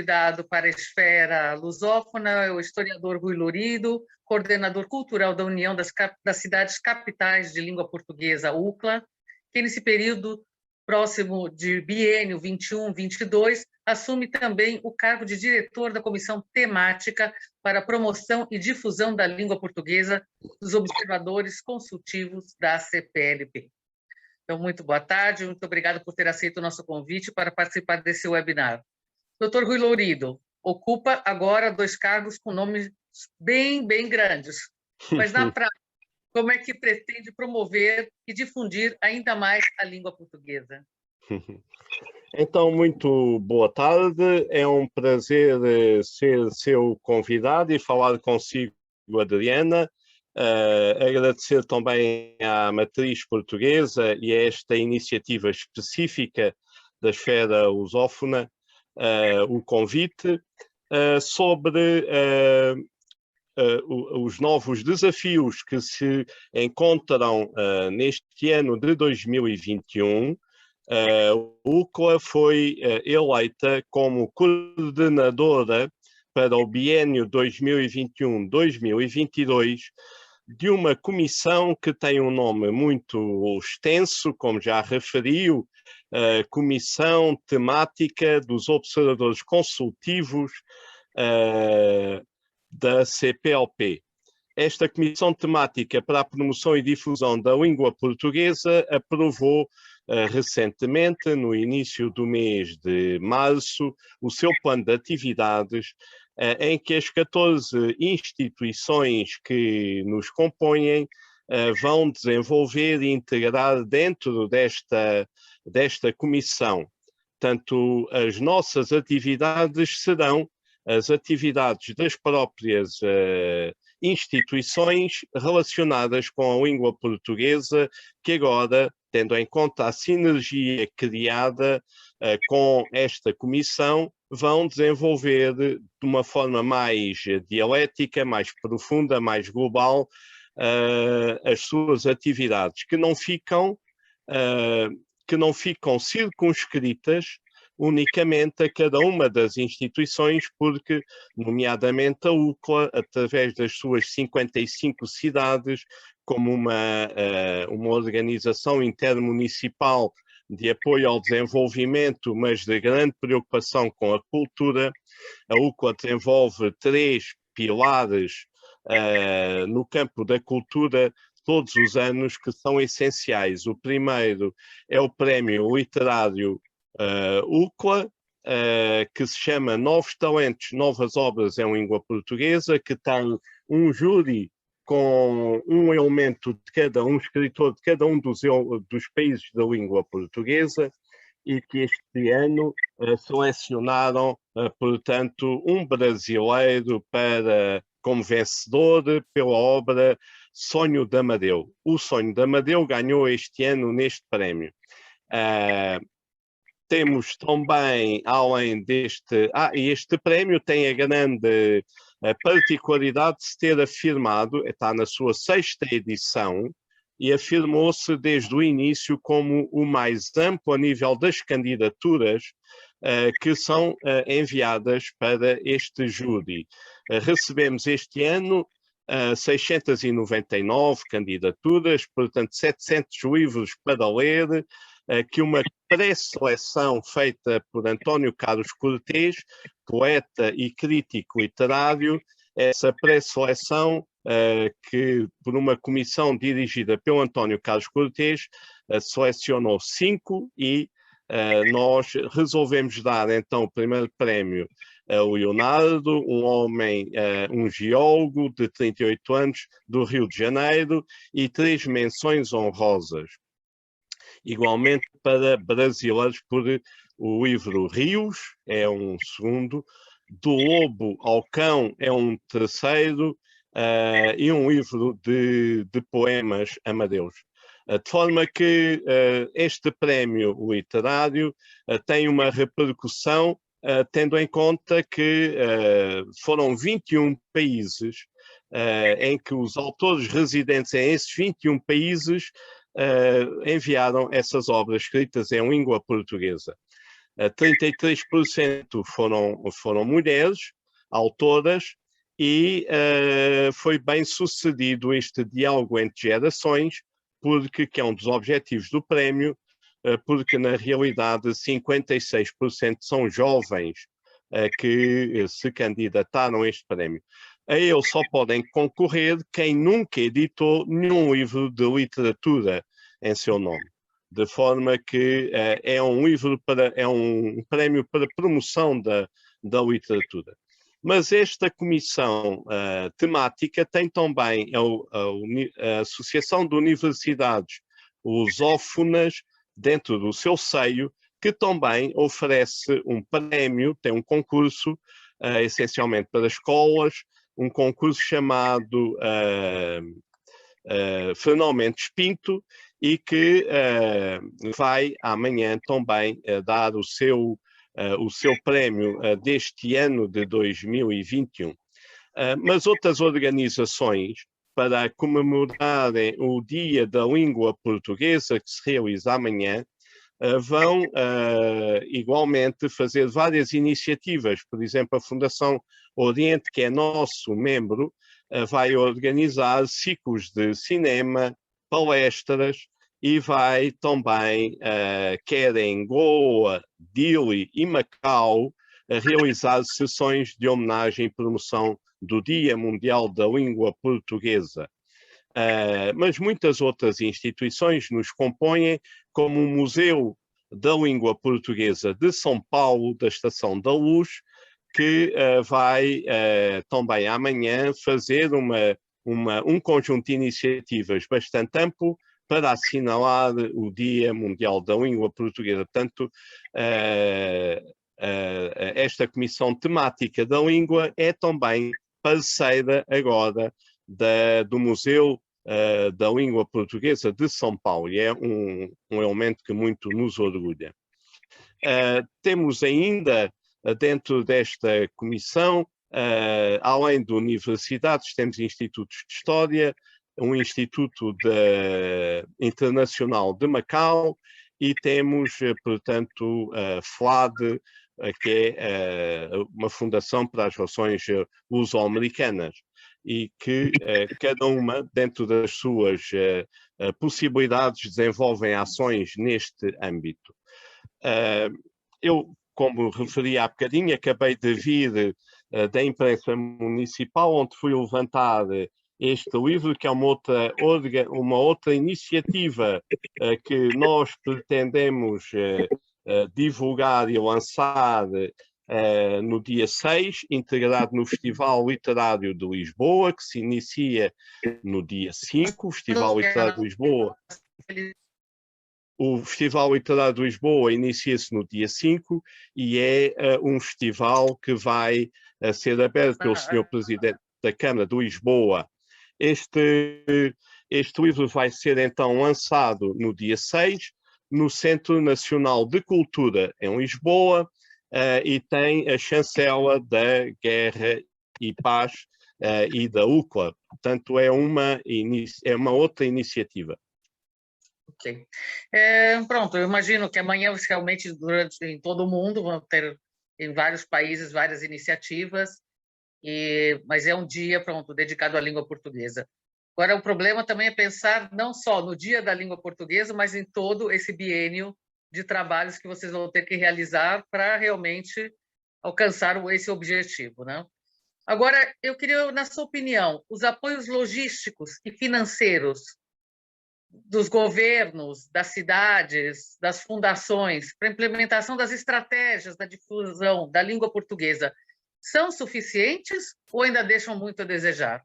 convidado para a esfera lusófona é o historiador Rui Lourido, coordenador cultural da União das Cidades Capitais de Língua Portuguesa, UCLA, que nesse período próximo de biênio 21-22 assume também o cargo de diretor da Comissão Temática para a Promoção e Difusão da Língua Portuguesa dos Observadores Consultivos da CPLP. Então, muito boa tarde, muito obrigada por ter aceito o nosso convite para participar desse webinar. Dr. Rui Lourido ocupa agora 2 cargos com nomes bem grandes, mas na prática, como é que pretende promover e difundir ainda mais a língua portuguesa? Então, muito boa tarde, é um prazer ser seu convidado e falar consigo, Adriana. Agradecer também à Matriz Portuguesa e a esta iniciativa específica da esfera lusófona o convite sobre os novos desafios que se encontram neste ano de 2021. O UCLA foi eleita como coordenadora para o biênio 2021-2022 de uma comissão que tem um nome muito extenso, como já referiu, Comissão Temática dos Observadores Consultivos da CPLP. Esta Comissão Temática para a Promoção e Difusão da Língua Portuguesa aprovou recentemente, no início do mês de março, o seu plano de atividades em que as 14 instituições que nos compõem vão desenvolver e integrar dentro desta comissão. Tanto as nossas atividades serão as atividades das próprias instituições relacionadas com a língua portuguesa, que agora, tendo em conta a sinergia criada com esta comissão, vão desenvolver de uma forma mais dialética, mais profunda, mais global, as suas atividades, que não ficam circunscritas unicamente a cada uma das instituições, porque, nomeadamente a UCLA, através das suas 55 cidades, como uma organização intermunicipal de apoio ao desenvolvimento, mas de grande preocupação com a cultura, a UCLA desenvolve 3 pilares no campo da cultura todos os anos que são essenciais. O primeiro é o Prémio Literário UCLA, que se chama Novos Talentos, Novas Obras em Língua Portuguesa, que tem um júri com um elemento de cada um escritor de cada um dos países da língua portuguesa, e que este ano selecionaram, portanto, um brasileiro como vencedor pela obra Sonho de Amadeu. O Sonho de Amadeu ganhou este ano neste prémio. Temos também, além deste... este prémio tem a grande particularidade de se ter afirmado, está na sua 6ª edição, e afirmou-se desde o início como o mais amplo a nível das candidaturas que são enviadas para este júri. Recebemos este ano 699 candidaturas, portanto 700 livros para ler, que uma pré-seleção feita por António Carlos Cortês, poeta e crítico literário, essa pré-seleção que por uma comissão dirigida pelo António Carlos Cortês selecionou 5 e nós resolvemos dar então o primeiro prémio a Leonardo, um homem, um geólogo de 38 anos do Rio de Janeiro, e 3 menções honrosas. Igualmente para brasileiros por o livro Rios, é um segundo, Do Lobo ao Cão é um terceiro, e um livro de poemas Amadeus. De forma que este prémio literário tem uma repercussão, tendo em conta que foram 21 países em que os autores residentes em esses 21 países enviaram essas obras escritas em língua portuguesa. 33% foram mulheres, autoras, e foi bem sucedido este diálogo entre gerações, que é um dos objetivos do prémio, porque na realidade 56% são jovens que se candidataram a este prémio. A ele só podem concorrer quem nunca editou nenhum livro de literatura em seu nome. De forma que é um prémio para promoção da literatura. Mas esta comissão temática tem também a Associação de Universidades Lusófonas dentro do seu seio, que também oferece um prémio, tem um concurso, essencialmente para escolas, um concurso chamado Fernão Pinto, e que vai amanhã também dar o seu prémio deste ano de 2021. Mas outras organizações, para comemorarem o Dia da Língua Portuguesa, que se realiza amanhã, vão igualmente fazer várias iniciativas. Por exemplo, a Fundação Oriente, que é nosso membro, vai organizar ciclos de cinema, palestras, e vai também, quer em Goa, Dili e Macau, realizar sessões de homenagem e promoção do Dia Mundial da Língua Portuguesa. Mas muitas outras instituições nos compõem, como o Museu da Língua Portuguesa de São Paulo, da Estação da Luz, que vai também amanhã fazer um conjunto de iniciativas bastante amplo para assinalar o Dia Mundial da Língua Portuguesa. Portanto, esta Comissão Temática da Língua é também parceira agora do Museu da Língua Portuguesa de São Paulo, e é um elemento que muito nos orgulha. Temos ainda, dentro desta comissão, além de universidades, temos institutos de História, um Instituto Internacional de Macau, e temos, portanto, a FLAD, que é uma fundação para as relações luso-americanas, e que cada uma, dentro das suas possibilidades, desenvolvem ações neste âmbito. Eu, como referi há bocadinho, acabei de vir da imprensa municipal, onde fui levantar este livro, que é uma outra iniciativa que nós pretendemos divulgar e lançar no dia 6, integrado no Festival Literário de Lisboa, que se inicia no dia 5. O Festival Literário de Lisboa inicia-se no dia 5 e é um festival que vai ser aberto pelo Sr. Presidente da Câmara de Lisboa. Este livro vai ser então lançado no dia 6, no Centro Nacional de Cultura em Lisboa, e tem a chancela da Guerra e Paz e da UCLA. Portanto, é uma outra iniciativa. Ok. Pronto, eu imagino que amanhã, realmente, em todo o mundo, vão ter, em vários países, várias iniciativas, mas é um dia, pronto, dedicado à língua portuguesa. Agora, o problema também é pensar não só no Dia da Língua Portuguesa, mas em todo esse biênio de trabalhos que vocês vão ter que realizar para realmente alcançar esse objetivo, né? Agora, eu queria, na sua opinião, os apoios logísticos e financeiros dos governos, das cidades, das fundações, para a implementação das estratégias da difusão da língua portuguesa, são suficientes ou ainda deixam muito a desejar?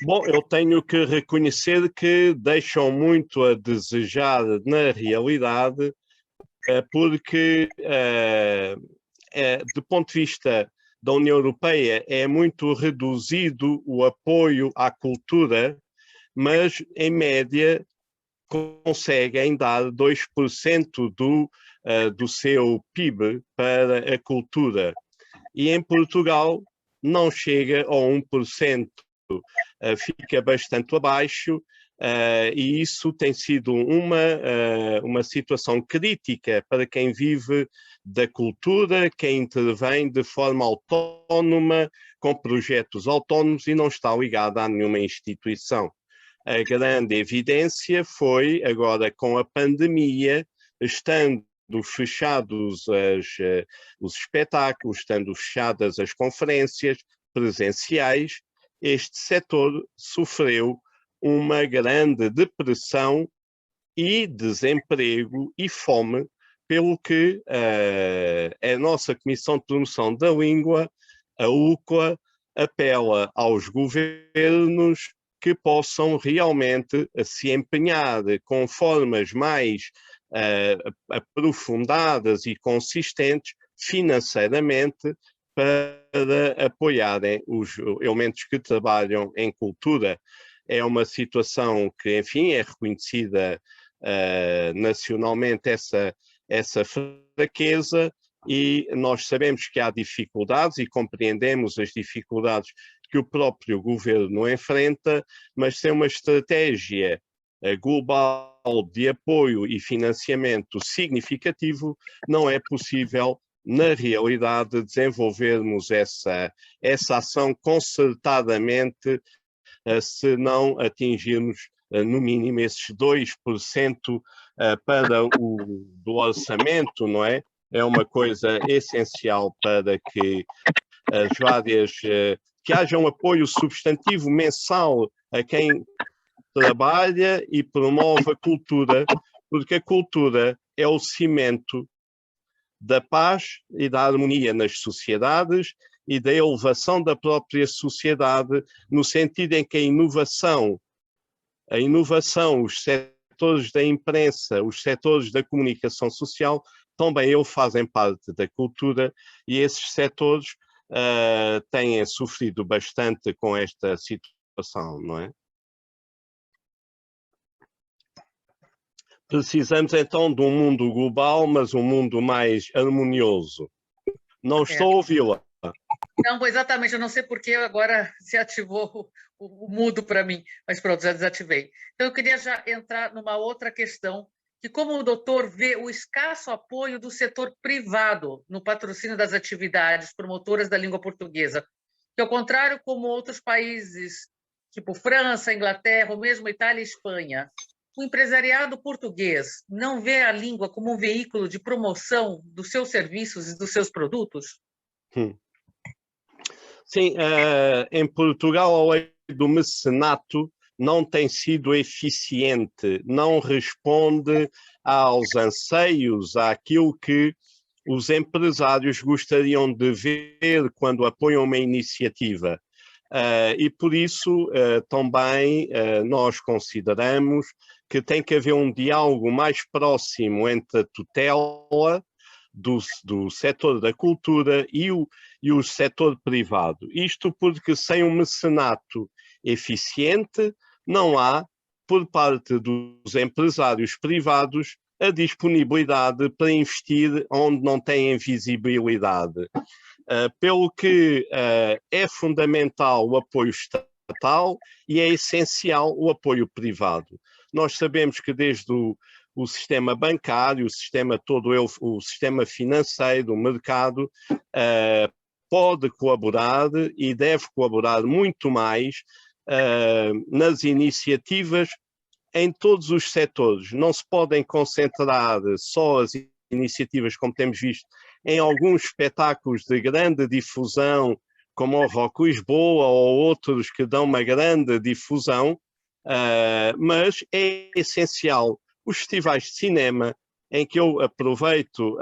Bom, eu tenho que reconhecer que deixam muito a desejar na realidade, porque, do ponto de vista da União Europeia, é muito reduzido o apoio à cultura, mas, em média, conseguem dar 2% do seu PIB para a cultura. E em Portugal não chega a 1%, fica bastante abaixo, e isso tem sido uma situação crítica para quem vive da cultura, quem intervém de forma autónoma, com projetos autónomos e não está ligado a nenhuma instituição. A grande evidência foi agora com a pandemia, estando fechados os espetáculos, estando fechadas as conferências presenciais, este setor sofreu uma grande depressão e desemprego e fome, pelo que a nossa Comissão de Promoção da Língua, a UCLA, apela aos governos que possam realmente se empenhar com formas mais aprofundadas e consistentes financeiramente para apoiarem os elementos que trabalham em cultura. É uma situação que, enfim, é reconhecida nacionalmente essa fraqueza, e nós sabemos que há dificuldades e compreendemos as dificuldades que o próprio governo enfrenta, mas sem uma estratégia global de apoio e financiamento significativo, não é possível, na realidade, desenvolvermos essa ação concertadamente, se não atingirmos, no mínimo, esses 2% do orçamento, não é? É uma coisa essencial para que as várias, que haja um apoio substantivo mensal a quem trabalha e promove a cultura, porque a cultura é o cimento da paz e da harmonia nas sociedades e da elevação da própria sociedade, no sentido em que a inovação, os setores da imprensa, os setores da comunicação social, também eles fazem parte da cultura, e esses setores têm sofrido bastante com esta situação, não é? Precisamos então de um mundo global, mas um mundo mais harmonioso. Não estou a ouvi-la. Não, exatamente, eu não sei porque agora se ativou o mudo para mim, mas pronto, já desativei. Então eu queria já entrar numa outra questão, que como o doutor vê o escasso apoio do setor privado no patrocínio das atividades promotoras da língua portuguesa, que ao contrário como outros países, tipo França, Inglaterra, ou mesmo Itália e Espanha, o empresariado português não vê a língua como um veículo de promoção dos seus serviços e dos seus produtos? Sim, em Portugal a lei do mecenato não tem sido eficiente, não responde aos anseios, àquilo que os empresários gostariam de ver quando apoiam uma iniciativa. E por isso também nós consideramos que tem que haver um diálogo mais próximo entre a tutela do setor da cultura e o setor privado. Isto porque sem um mecenato eficiente não há, por parte dos empresários privados, a disponibilidade para investir onde não têm visibilidade. Pelo que é fundamental o apoio estatal e é essencial o apoio privado. Nós sabemos que desde o sistema bancário, o sistema todo, o sistema financeiro, o mercado, pode colaborar e deve colaborar muito mais nas iniciativas em todos os setores. Não se podem concentrar só as iniciativas, como temos visto, em alguns espetáculos de grande difusão, como o Rock Lisboa ou outros que dão uma grande difusão, mas é essencial os festivais de cinema, em que eu aproveito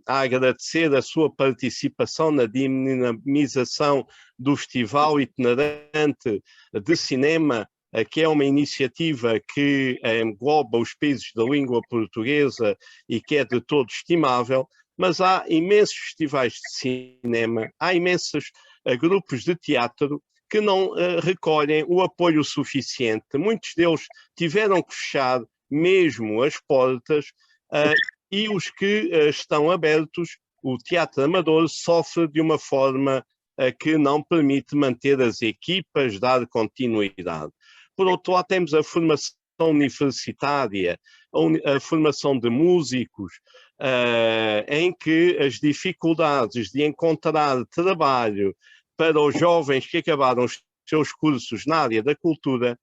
a agradecer a sua participação na dinamização do Festival Itinerante de Cinema, que é uma iniciativa que engloba os países da língua portuguesa e que é de todo estimável, mas há imensos festivais de cinema, há imensos grupos de teatro que não recolhem o apoio suficiente. Muitos deles tiveram que fechar mesmo as portas, e os que estão abertos, o teatro amador sofre de uma forma que não permite manter as equipas, dar continuidade. Por outro lado, temos a formação universitária, a formação de músicos, em que as dificuldades de encontrar trabalho para os jovens que acabaram os seus cursos na área da cultura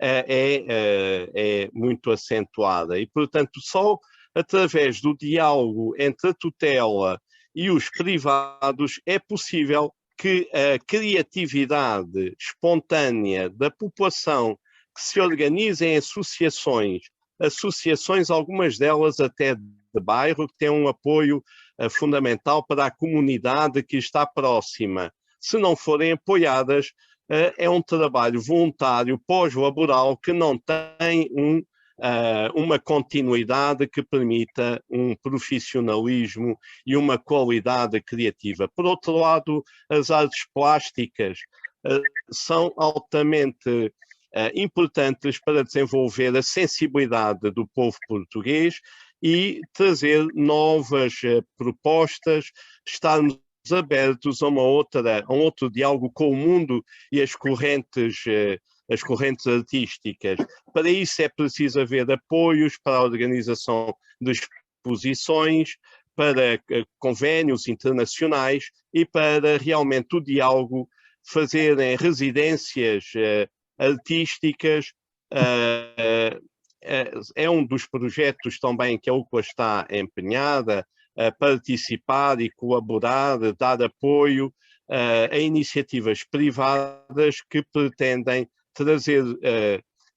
é muito acentuada. E, portanto, só através do diálogo entre a tutela e os privados é possível que a criatividade espontânea da população que se organiza em associações, algumas delas até de bairro, que têm um apoio fundamental para a comunidade que está próxima. Se não forem apoiadas, é um trabalho voluntário pós-laboral que não tem uma continuidade que permita um profissionalismo e uma qualidade criativa. Por outro lado, as artes plásticas são altamente importantes para desenvolver a sensibilidade do povo português e trazer novas propostas, estarmos abertos a um outro diálogo com o mundo e as correntes artísticas. Para isso é preciso haver apoios para a organização de exposições, para convénios internacionais e para realmente o diálogo, fazerem residências artísticas. É um dos projetos também que a UCLA está empenhada a participar e colaborar, dar apoio a iniciativas privadas que pretendem trazer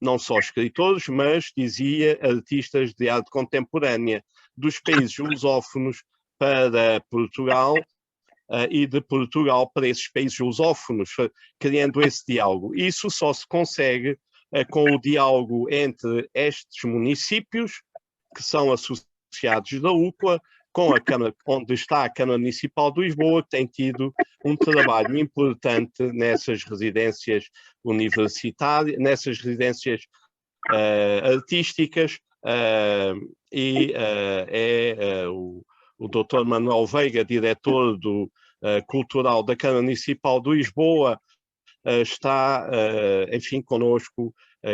não só escritores, mas, dizia, artistas de arte contemporânea dos países lusófonos para Portugal e de Portugal para esses países lusófonos, criando esse diálogo. Isso só se consegue com o diálogo entre estes municípios, que são associados da UCLA, com a Câmara, onde está a Câmara Municipal de Lisboa, que tem tido um trabalho importante nessas residências universitárias, nessas residências artísticas, o Dr. Manuel Veiga, diretor do Cultural da Câmara Municipal de Lisboa, está, enfim, connosco,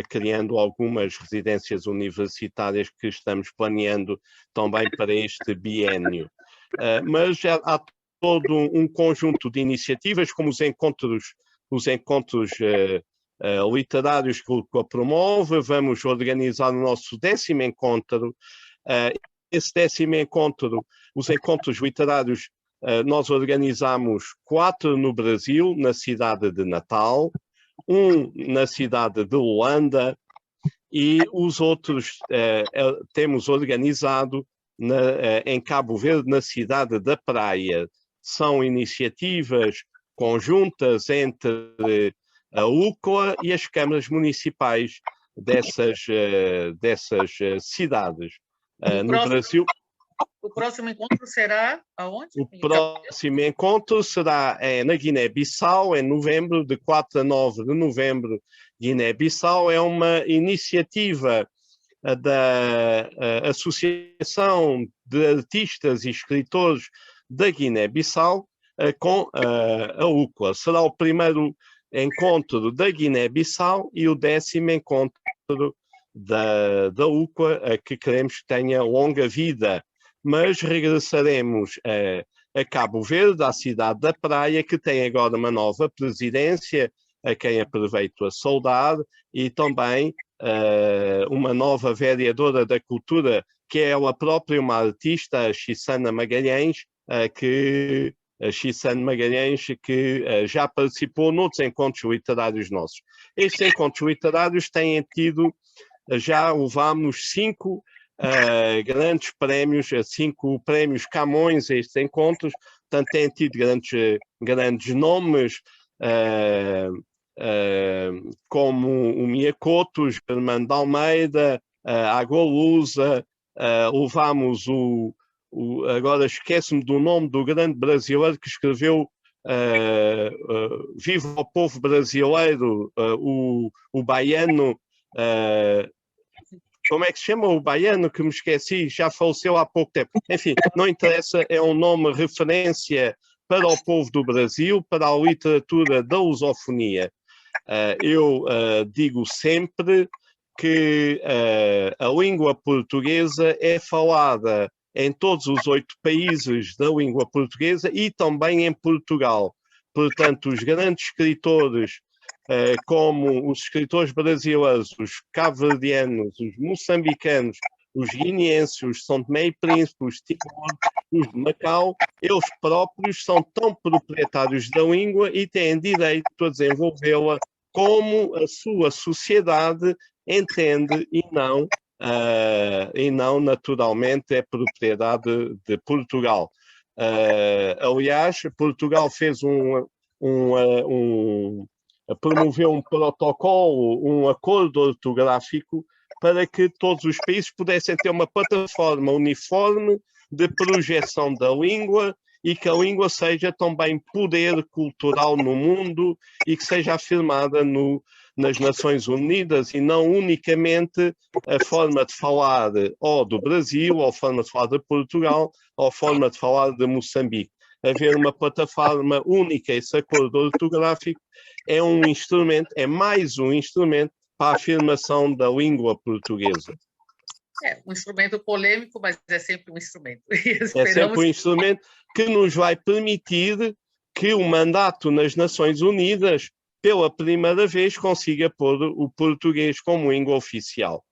criando algumas residências universitárias que estamos planeando também para este biênio. Mas há todo um conjunto de iniciativas, como os encontros literários que o promove. Vamos organizar o nosso 10º encontro. Esse 10º encontro, os encontros literários, nós organizamos 4 no Brasil, na cidade de Natal, 1 na cidade de Luanda, e os outros temos organizado em Cabo Verde, na cidade da Praia. São iniciativas conjuntas entre a UCLA e as câmaras municipais dessas cidades. No Brasil. O próximo encontro será aonde? O próximo encontro será na Guiné-Bissau, em novembro, de 4 a 9 de novembro. Guiné-Bissau é uma iniciativa da Associação de Artistas e Escritores da Guiné-Bissau com a UCLA. Será o primeiro encontro da Guiné-Bissau e o 10º encontro da UCLA, que queremos que tenha longa vida. Mas regressaremos a Cabo Verde, à cidade da Praia, que tem agora uma nova presidência, a quem aproveito a saudar, e também uma nova vereadora da cultura, que é ela própria uma artista, a Chissana Magalhães, que já participou noutros encontros literários nossos. Estes encontros literários têm tido, já levámos 5 grandes prémios, 5 prémios Camões a estes encontros, portanto têm tido grandes nomes, como o Miacotos, Armando Almeida, a Agolusa, levámos agora esqueço-me do nome do grande brasileiro que escreveu Viva o Povo Brasileiro, o baiano, como é que se chama o baiano, que me esqueci, já faleceu há pouco tempo. Enfim, não interessa, é um nome referência para o povo do Brasil, para a literatura da lusofonia. Eu digo sempre que a língua portuguesa é falada em todos os 8 países da língua portuguesa e também em Portugal. Portanto, os grandes escritores, como os escritores brasileiros, os cabo-verdianos, os moçambicanos, os guineenses, os São Tomé e Príncipe, os Timor, os de Macau, eles próprios são tão proprietários da língua e têm direito a desenvolvê-la como a sua sociedade entende e não naturalmente é propriedade de Portugal. Aliás, Portugal fez promoveu um protocolo, um acordo ortográfico para que todos os países pudessem ter uma plataforma uniforme de projeção da língua e que a língua seja também poder cultural no mundo e que seja afirmada nas Nações Unidas e não unicamente a forma de falar ou do Brasil, ou a forma de falar de Portugal, ou a forma de falar de Moçambique. Haver uma plataforma única, esse acordo ortográfico, é um instrumento, é mais um instrumento para a afirmação da língua portuguesa. É um instrumento polêmico, mas é sempre um instrumento. É sempre um instrumento que nos vai permitir que o mandato nas Nações Unidas, pela primeira vez, consiga pôr o português como língua oficial.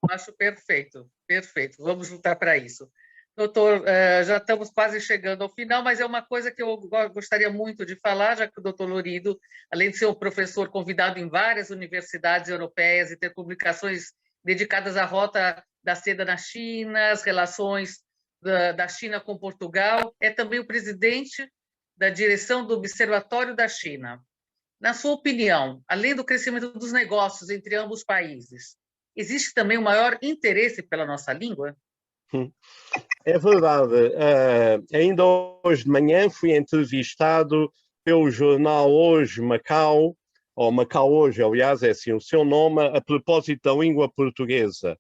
Acho perfeito, perfeito. Vamos lutar para isso. Doutor, já estamos quase chegando ao final, mas é uma coisa que eu gostaria muito de falar, já que o doutor Lorido, além de ser um professor convidado em várias universidades europeias e ter publicações dedicadas à Rota da Seda na China, as relações da China com Portugal, é também o presidente da direção do Observatório da China. Na sua opinião, além do crescimento dos negócios entre ambos os países, existe também um maior interesse pela nossa língua? É verdade. Ainda hoje de manhã fui entrevistado pelo jornal Hoje Macau, ou Macau Hoje, aliás, é assim o seu nome, a propósito da língua portuguesa.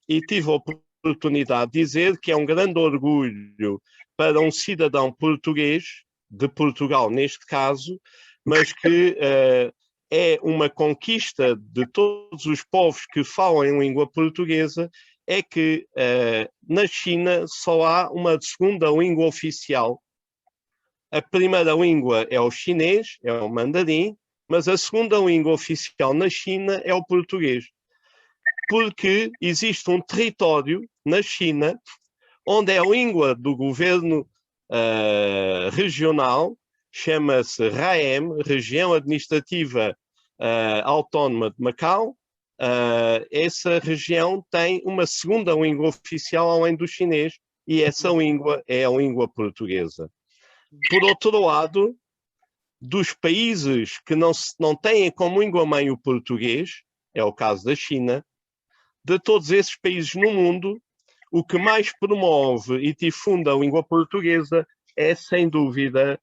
E tive a oportunidade de dizer que é um grande orgulho para um cidadão português, de Portugal neste caso, mas que é uma conquista de todos os povos que falam em língua portuguesa, é que na China só há uma segunda língua oficial. A primeira língua é o chinês, é o mandarim, mas a segunda língua oficial na China é o português. Porque existe um território na China onde é a língua do governo regional, chama-se RAEM, Região Administrativa Autónoma de Macau. Essa região tem uma segunda língua oficial além do chinês e essa língua é a língua portuguesa. Por outro lado, dos países que não têm como língua-mãe o português, é o caso da China, de todos esses países no mundo, o que mais promove e difunda a língua portuguesa é, sem dúvida,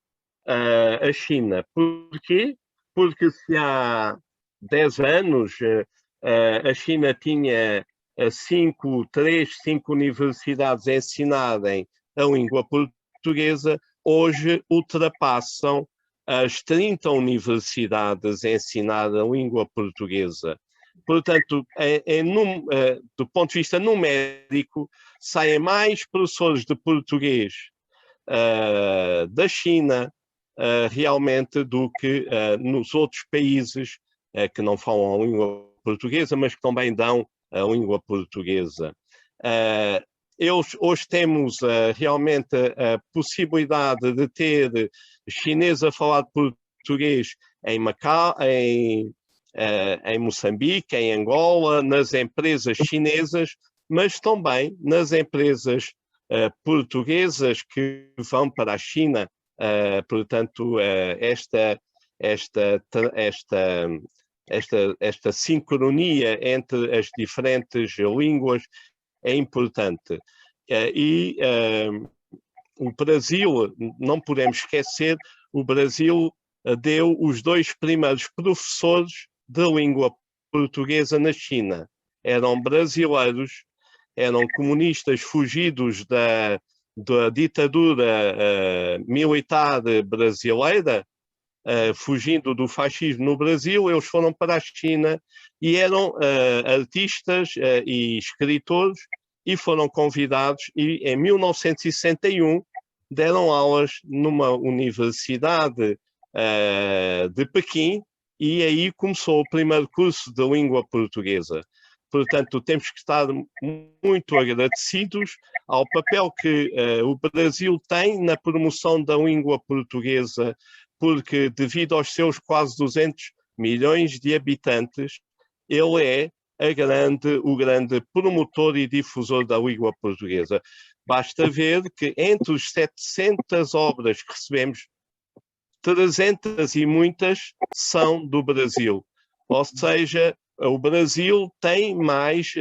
a China. Porquê? Porque se há 10 anos a China tinha 5 universidades a ensinarem a língua portuguesa, hoje ultrapassam as 30 universidades a ensinar a língua portuguesa. Portanto, do ponto de vista numérico, saem mais professores de português da China realmente do que nos outros países que não falam a língua portuguesa, mas que também dão a língua portuguesa. Hoje temos realmente a possibilidade de ter chineses a falar português em Macau, em Moçambique, em Angola, nas empresas chinesas, mas também nas empresas portuguesas que vão para a China. Portanto, esta sincronia entre as diferentes línguas é importante. O Brasil, não podemos esquecer, o Brasil deu os 2 primeiros professores de língua portuguesa na China. Eram brasileiros, eram comunistas fugidos da ditadura militar brasileira fugindo do fascismo no Brasil, eles foram para a China e eram artistas e escritores e foram convidados e em 1961 deram aulas numa universidade de Pequim e aí começou o primeiro curso de língua portuguesa. Portanto, temos que estar muito agradecidos ao papel que o Brasil tem na promoção da língua portuguesa, porque devido aos seus quase 200 milhões de habitantes, ele é o grande promotor e difusor da língua portuguesa. Basta ver que entre os 700 obras que recebemos, 300 e muitas são do Brasil. Ou seja, o Brasil tem mais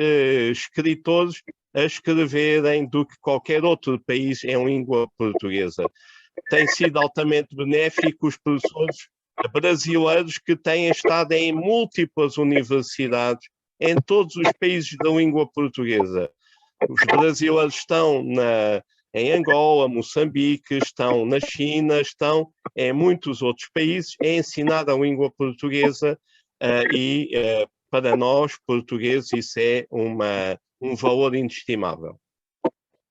escritores a escreverem do que qualquer outro país em língua portuguesa. Tem sido altamente benéfico os professores brasileiros que têm estado em múltiplas universidades em todos os países da língua portuguesa. Os brasileiros estão em Angola, Moçambique, estão na China, estão em muitos outros países a ensinar a língua portuguesa para nós, portugueses, isso é um valor inestimável.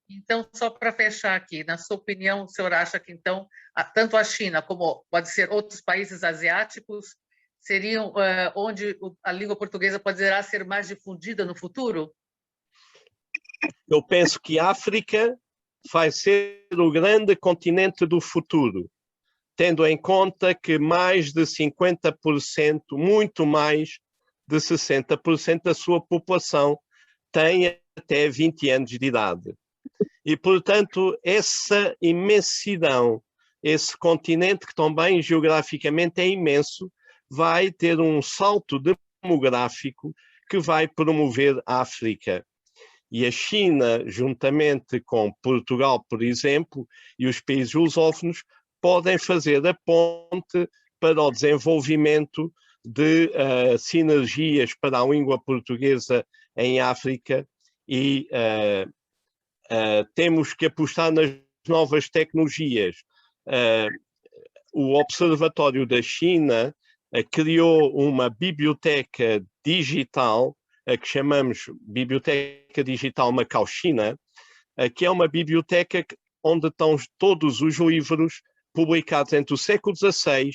Então, só para fechar aqui, na sua opinião, o senhor acha que, então, tanto a China como pode ser outros países asiáticos seriam onde a língua portuguesa poderá ser mais difundida no futuro? Eu penso que a África vai ser o grande continente do futuro, tendo em conta que mais de 50%, muito mais de 60% da sua população tem até 20 anos de idade. E, portanto, essa imensidão, esse continente que também geograficamente é imenso, vai ter um salto demográfico que vai promover a África. E a China, juntamente com Portugal, por exemplo, e os países lusófonos, podem fazer a ponte para o desenvolvimento de sinergias para a língua portuguesa em África e temos que apostar nas novas tecnologias. O Observatório da China criou uma biblioteca digital, que chamamos Biblioteca Digital Macau-China, que é uma biblioteca onde estão todos os livros publicados entre o século XVI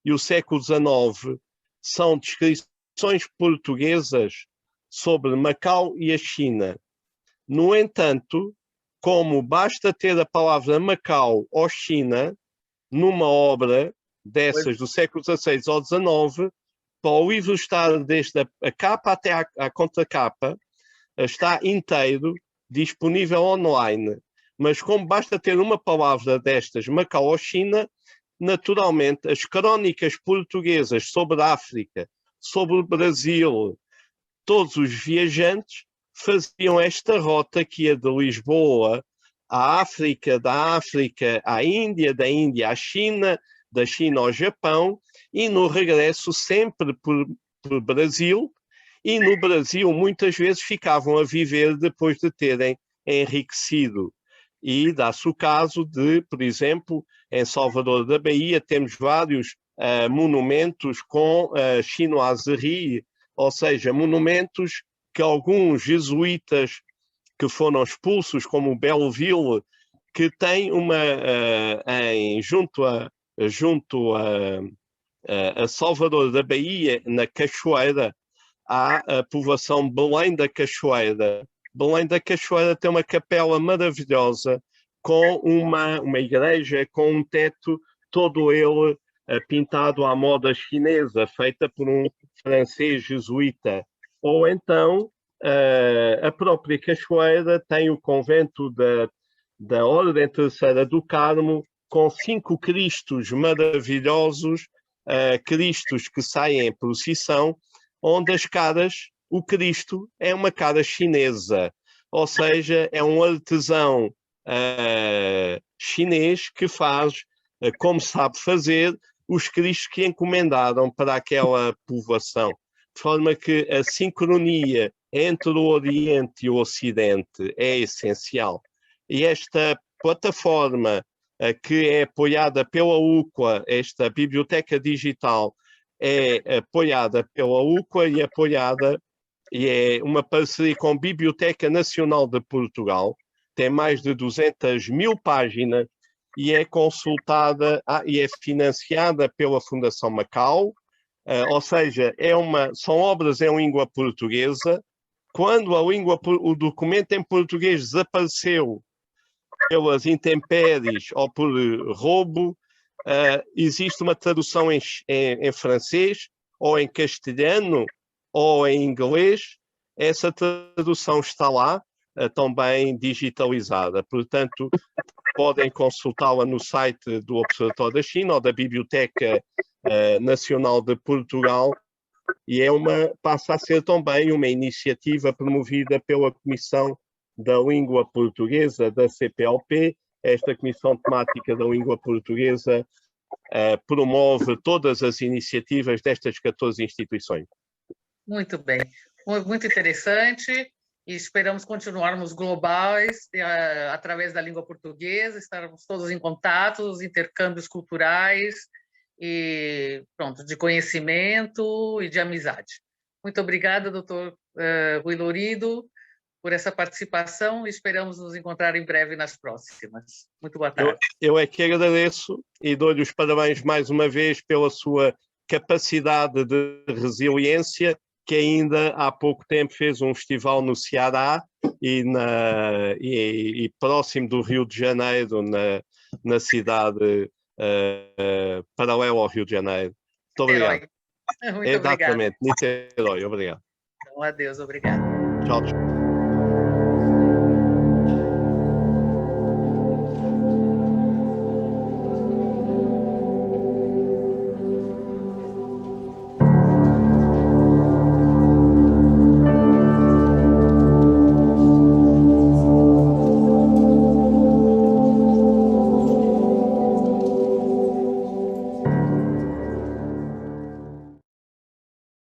e o século XIX. São descrições portuguesas sobre Macau e a China. No entanto, como basta ter a palavra Macau ou China numa obra dessas do século XVI ou XIX, para o livro estar desde a capa até à contracapa, está inteiro, disponível online. Mas como basta ter uma palavra destas, Macau ou China, naturalmente as crónicas portuguesas sobre a África, sobre o Brasil, todos os viajantes faziam esta rota que é de Lisboa à África, da África à Índia, da Índia à China, da China ao Japão, e no regresso sempre por Brasil, e no Brasil muitas vezes ficavam a viver depois de terem enriquecido. E dá-se o caso de, por exemplo, em Salvador da Bahia temos vários monumentos com chinoiserie, ou seja, monumentos que alguns jesuítas que foram expulsos, como o Belleville, que tem junto a Salvador da Bahia, na Cachoeira, há a povoação Belém da Cachoeira. Belém da Cachoeira tem uma capela maravilhosa, com uma igreja com um teto todo ele pintado à moda chinesa, feita por um francês jesuíta. Ou então, a própria Cachoeira tem o convento da Ordem Terceira do Carmo, com 5 Cristos maravilhosos, Cristos que saem em procissão, onde as caras, o Cristo é uma cara chinesa, ou seja, é um artesão chinês que faz, como sabe fazer, os Cristos que encomendaram para aquela povoação. De forma que a sincronia entre o Oriente e o Ocidente é essencial. E esta plataforma que é apoiada pela UCLA, esta biblioteca digital é apoiada pela UCLA e é uma parceria com a Biblioteca Nacional de Portugal, tem mais de 200 mil páginas e é consultada e é financiada pela Fundação Macau, ou seja, são obras em língua portuguesa. Quando o documento em português desapareceu pelas intempéries ou por roubo, existe uma tradução em francês, ou em castelhano, ou em inglês. Essa tradução está lá, também digitalizada. Portanto, podem consultá-la no site do Observatório da China ou da Biblioteca Nacional de Portugal, e passa a ser também uma iniciativa promovida pela Comissão da Língua Portuguesa da CPLP. Esta Comissão Temática da Língua Portuguesa promove todas as iniciativas destas 14 instituições. Muito bem, muito interessante, e esperamos continuarmos globais através da língua portuguesa, estarmos todos em contato, intercâmbios culturais e pronto, de conhecimento e de amizade. Muito obrigada, doutor Rui Lorido, por essa participação, e esperamos nos encontrar em breve nas próximas. Muito boa tarde. Eu é que agradeço e dou-lhe os parabéns mais uma vez pela sua capacidade de resiliência, que ainda há pouco tempo fez um festival no Ceará e próximo do Rio de Janeiro, na cidade paralela ao Rio de Janeiro. Muito obrigado. Muito Exatamente, Niterói, obrigado. Então, adeus, obrigado. Tchau, tchau.